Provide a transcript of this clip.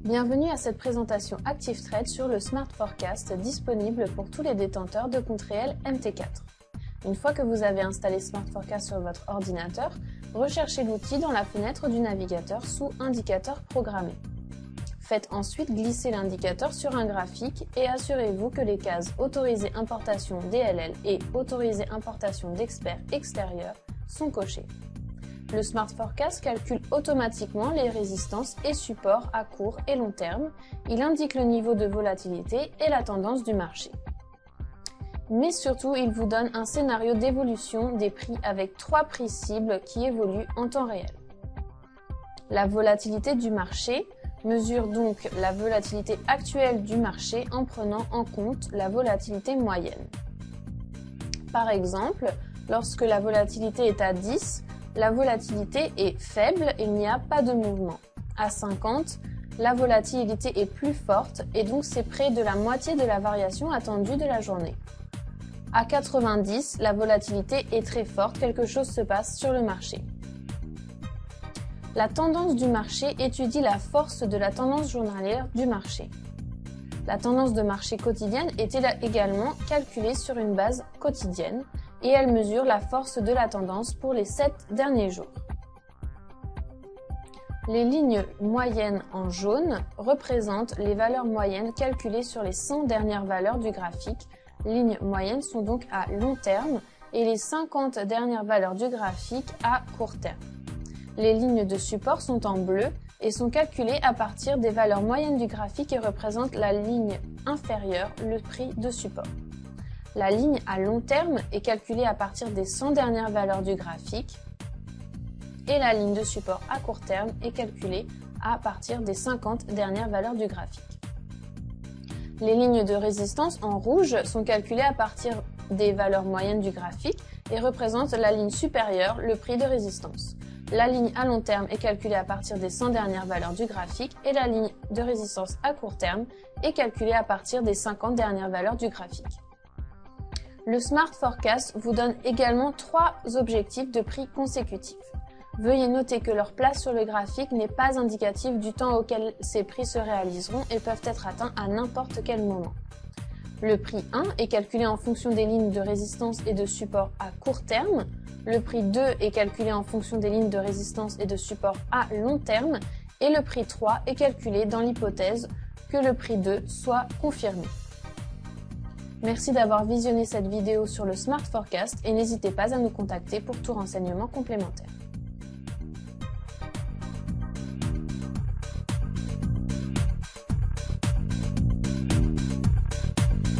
Bienvenue à cette présentation ActiveTrade sur le Smart Forecast disponible pour tous les détenteurs de compte réel MT4. Une fois que vous avez installé Smart Forecast sur votre ordinateur, recherchez l'outil dans la fenêtre du navigateur sous Indicateur programmé. Faites ensuite glisser l'indicateur sur un graphique et assurez-vous que les cases Autoriser importation DLL et Autoriser importation d'experts extérieurs sont cochées. Le Smart Forecast calcule automatiquement les résistances et supports à court et long terme. Il indique le niveau de volatilité et la tendance du marché. Mais surtout, il vous donne un scénario d'évolution des prix avec 3 prix cibles qui évoluent en temps réel. La volatilité du marché mesure donc la volatilité actuelle du marché en prenant en compte la volatilité moyenne. Par exemple, lorsque la volatilité est à 10, la volatilité est faible et il n'y a pas de mouvement. À 50, la volatilité est plus forte et donc c'est près de la moitié de la variation attendue de la journée. À 90, la volatilité est très forte, quelque chose se passe sur le marché. La tendance du marché étudie la force de la tendance journalière du marché. La tendance de marché quotidienne est également calculée sur une base quotidienne et elle mesure la force de la tendance pour les 7 derniers jours. Les lignes moyennes en jaune représentent les valeurs moyennes calculées sur les 100 dernières valeurs du graphique. Les lignes moyennes sont donc à long terme et les 50 dernières valeurs du graphique à court terme. Les lignes de support sont en bleu et sont calculées à partir des valeurs moyennes du graphique et représentent la ligne inférieure, le prix de support. La ligne à long terme est calculée à partir des 100 dernières valeurs du graphique et la ligne de support à court terme est calculée à partir des 50 dernières valeurs du graphique. Les lignes de résistance en rouge sont calculées à partir des valeurs moyennes du graphique et représentent la ligne supérieure, le prix de résistance. La ligne à long terme est calculée à partir des 100 dernières valeurs du graphique et la ligne de résistance à court terme est calculée à partir des 50 dernières valeurs du graphique. Le Smart Forecast vous donne également 3 objectifs de prix consécutifs. Veuillez noter que leur place sur le graphique n'est pas indicative du temps auquel ces prix se réaliseront et peuvent être atteints à n'importe quel moment. Le prix 1 est calculé en fonction des lignes de résistance et de support à court terme. Le prix 2 est calculé en fonction des lignes de résistance et de support à long terme. Et le prix 3 est calculé dans l'hypothèse que le prix 2 soit confirmé. Merci d'avoir visionné cette vidéo sur le Smart Forecast et n'hésitez pas à nous contacter pour tout renseignement complémentaire.